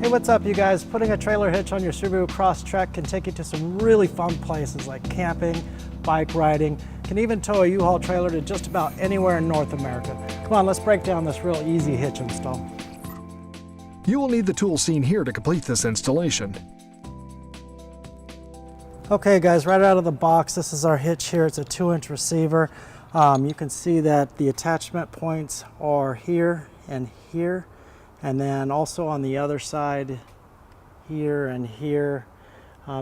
Hey, what's up you guys? Putting a trailer hitch on your Subaru Crosstrek can take you to some really fun places like camping, bike riding, can even tow a U-Haul trailer to just about anywhere in North America. Come on, let's break down this real easy hitch install. You will need the tools seen here to complete this installation. Okay guys, right out of the box, this is our hitch here. It's a 2-inch receiver. You can see that the attachment points are here and here, and then also on the other side here and here.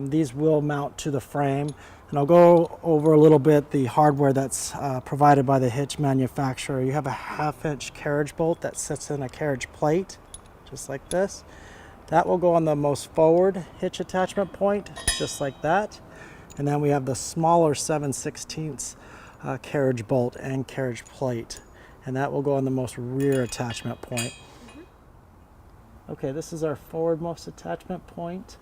These will mount to the frame, and I'll go over a little bit the hardware that's provided by the hitch manufacturer. You have a 1/2-inch carriage bolt that sits in a carriage plate, just like this. That will go on the most forward hitch attachment point, just like that. And then we have the smaller 7/16 carriage bolt and carriage plate, and that will go on the most rear attachment point. Okay, this is our forwardmost attachment point,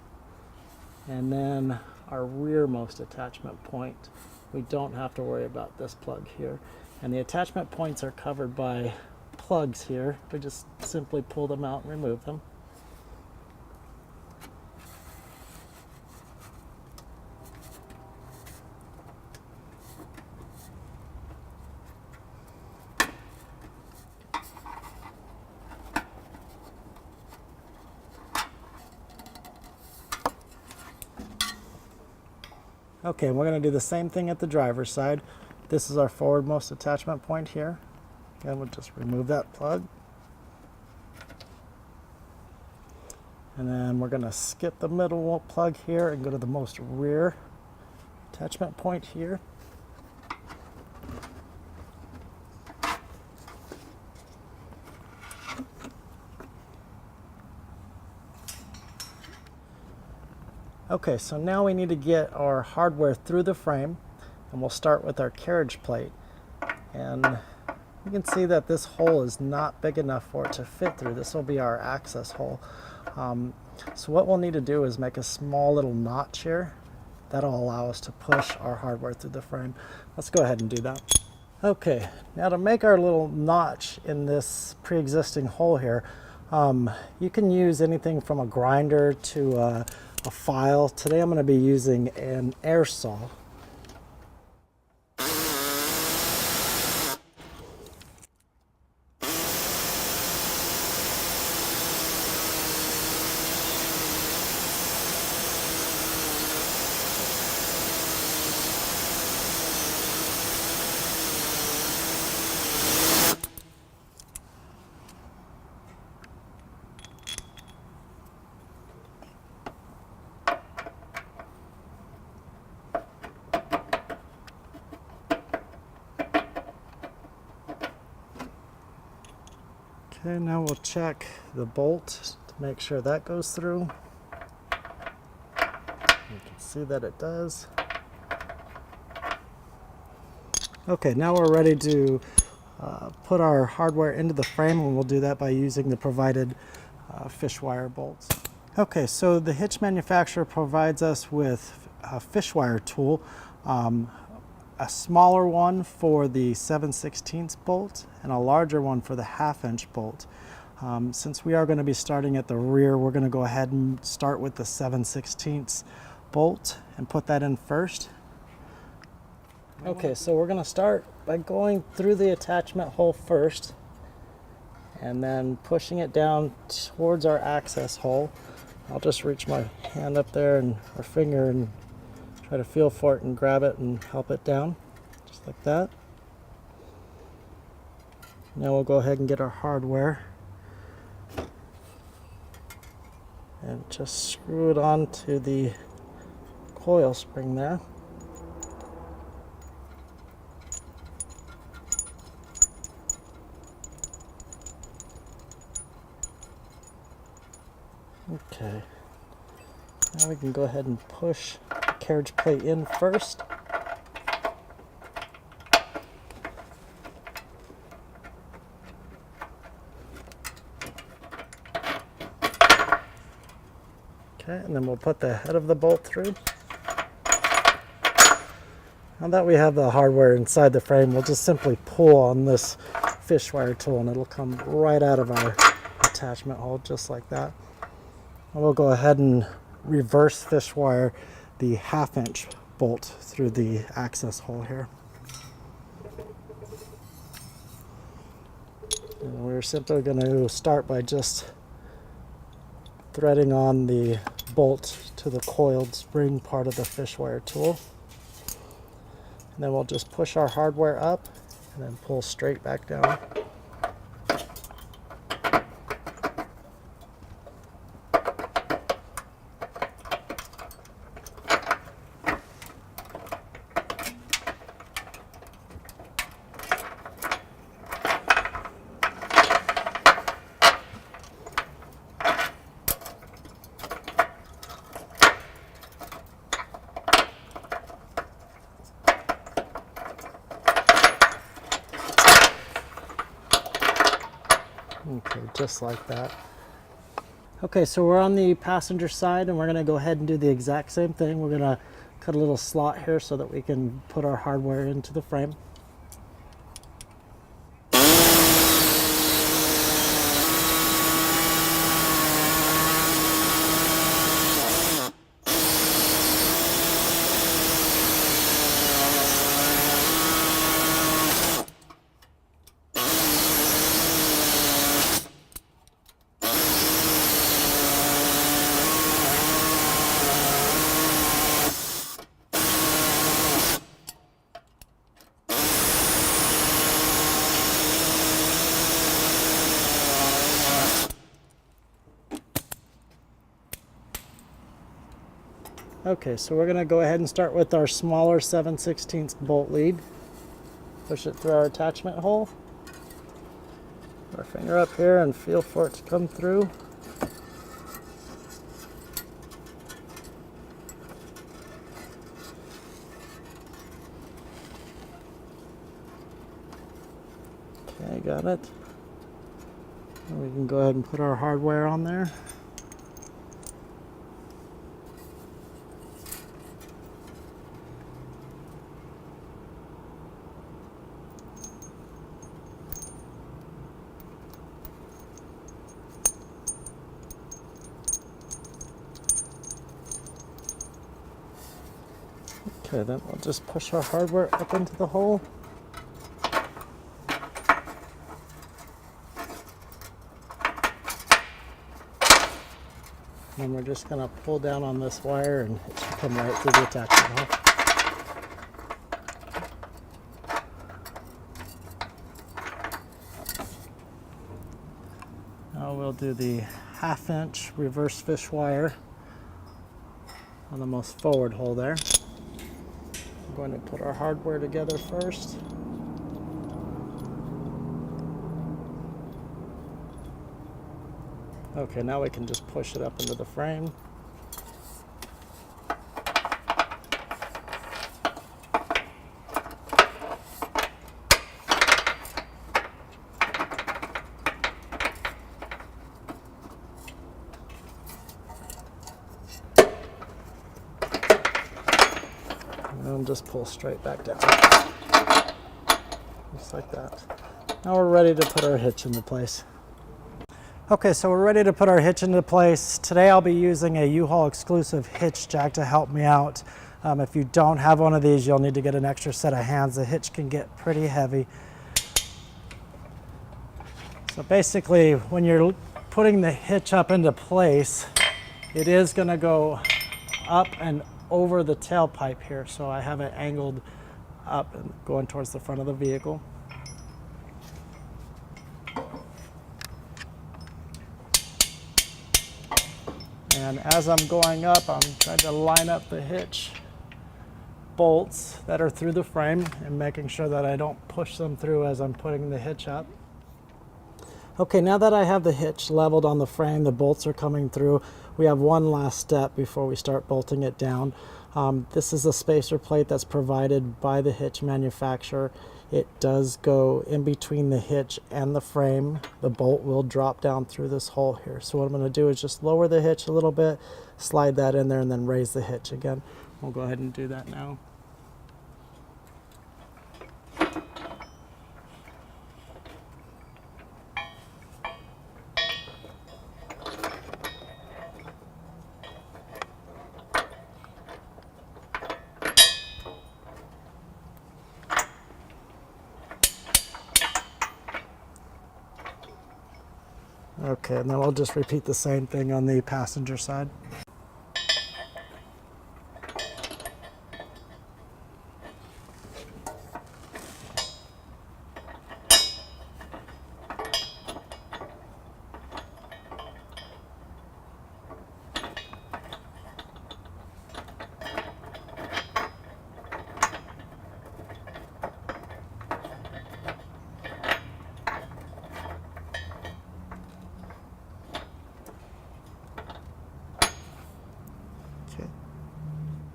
and then our rearmost attachment point. We don't have to worry about this plug here. And the attachment points are covered by plugs here. We just simply pull them out and remove them. Okay, we're going to do the same thing at the driver's side. This is our forwardmost attachment point here. Again, we'll just remove that plug. And then we're going to skip the middle plug here and go to the most rear attachment point here. Okay, so now we need to get our hardware through the frame, and we'll start with our carriage plate. And you can see that this hole is not big enough for it to fit through. This will be our access hole. So what we'll need to do is make a small little notch here. That'll allow us to push our hardware through the frame. Let's go ahead and do that. Okay, now to make our little notch in this pre-existing hole here, you can use anything from a grinder to a file. Today I'm going to be using an air saw. Okay, now we'll check the bolt to make sure that goes through. You can see that it does. Okay, now we're ready to put our hardware into the frame, and we'll do that by using the provided fish wire bolts. Okay, so the hitch manufacturer provides us with a fish wire tool. A smaller one for the 7/16 bolt and a larger one for the 1/2-inch bolt. Since we are going to be starting at the rear, we're going to go ahead and start with the 7/16 bolt and put that in first. Okay, so we're going to start by going through the attachment hole first and then pushing it down towards our access hole. I'll just reach my hand up there and our finger and try to feel for it and grab it and help it down, just like that. Now we'll go ahead and get our hardware and just screw it onto the coil spring there. Okay, now we can go ahead and push carriage plate in first. Okay, and then we'll put the head of the bolt through. Now that we have the hardware inside the frame, we'll just simply pull on this fish wire tool and it'll come right out of our attachment hole just like that. we'll go ahead and reverse fish wire the 1/2" bolt through the access hole here. And we're simply going to start by just threading on the bolt to the coiled spring part of the fish wire tool. And then we'll just push our hardware up and then pull straight back down. Okay, just like that. Okay, so we're on the passenger side and we're going to go ahead and do the exact same thing. We're going to cut a little slot here so that we can put our hardware into the frame. Okay, so we're going to go ahead and start with our smaller 7/16 bolt lead. Push it through our attachment hole. Put our finger up here and feel for it to come through. Okay, got it. And we can go ahead and put our hardware on there. Okay, then we'll just push our hardware up into the hole. And we're just going to pull down on this wire and it should come right through the attachment hole. Now we'll do the 1/2" reverse fish wire on the most forward hole there. We're going to put our hardware together first. Okay, now we can just push it up into the frame. And just pull straight back down. Just like that. Now we're ready to put our hitch into place. Okay, so we're ready to put our hitch into place. Today I'll be using a U-Haul exclusive hitch jack to help me out. If you don't have one of these, you'll need to get an extra set of hands. The hitch can get pretty heavy. So basically, when you're putting the hitch up into place, it is going to go up and over the tailpipe here. So I have it angled up and going towards the front of the vehicle. And as I'm going up, I'm trying to line up the hitch bolts that are through the frame and making sure that I don't push them through as I'm putting the hitch up. Okay, now that I have the hitch leveled on the frame, the bolts are coming through. We have one last step before we start bolting it down. This is a spacer plate that's provided by the hitch manufacturer. It does go in between the hitch and the frame. The bolt will drop down through this hole here. So what I'm going to do is just lower the hitch a little bit, slide that in there, and then raise the hitch again. We'll go ahead and do that now. Okay, and then we'll just repeat the same thing on the passenger side.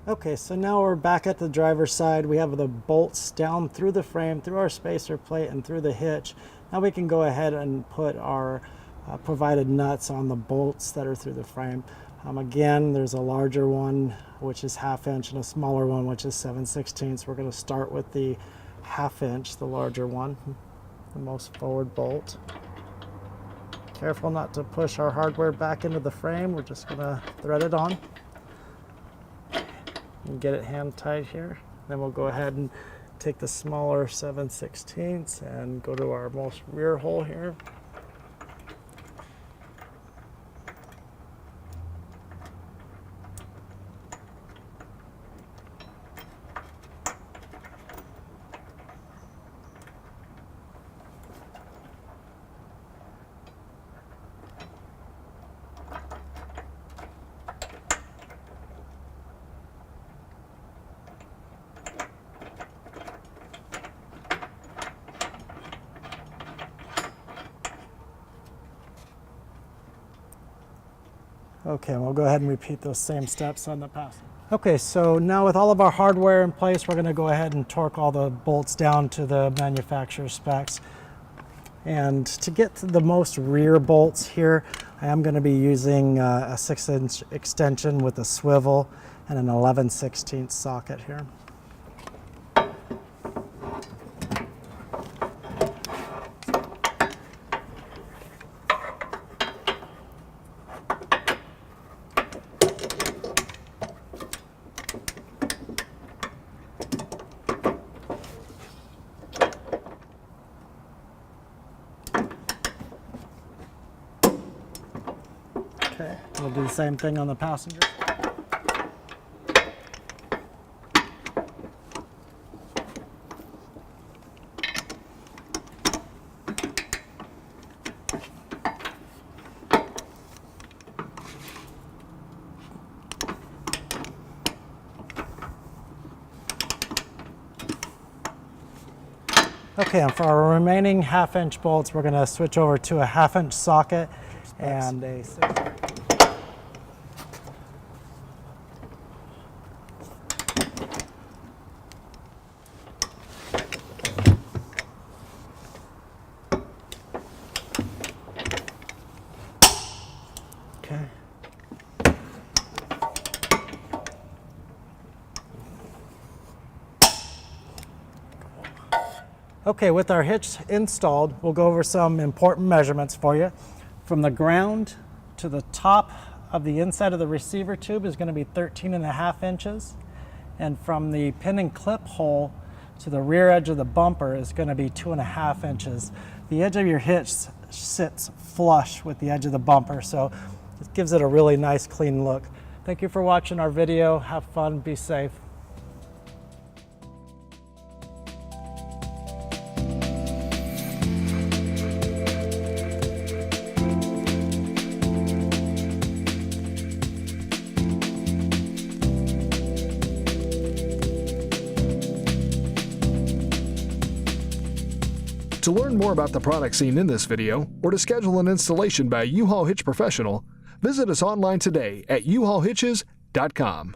Okay, so now we're back at the driver's side. We have the bolts down through the frame, through our spacer plate, and through the hitch. Now we can go ahead and put our provided nuts on the bolts that are through the frame. Again, there's a larger one, which is 1/2 inch, and a smaller one, which is 7/16. We're going to start with the 1/2 inch, the larger one, the most forward bolt. Careful not to push our hardware back into the frame. We're just going to thread it on and get it hand tight here. Then we'll go ahead and take the smaller 7/16 and go to our most rear hole here. Okay, we'll go ahead and repeat those same steps on the passenger. Okay, so now with all of our hardware in place, we're going to go ahead and torque all the bolts down to the manufacturer's specs. And to get to the most rear bolts here, I am going to be using a 6-inch extension with a swivel and an 11/16 socket here. Okay, we'll do the same thing on the passenger. Okay, and for our remaining 1/2 inch bolts, we're going to switch over to a 1/2 inch socket and a 6. Okay. Okay, with our hitch installed, we'll go over some important measurements for you. From the ground to the top of the inside of the receiver tube is going to be 13.5 inches. And from the pin and clip hole to the rear edge of the bumper is going to be 2.5 inches. The edge of your hitch sits flush with the edge of the bumper, so it gives it a really nice clean look. Thank you for watching our video. Have fun, be safe. To learn more about the products seen in this video, or to schedule an installation by a U-Haul Hitch professional, visit us online today at uhaulhitches.com.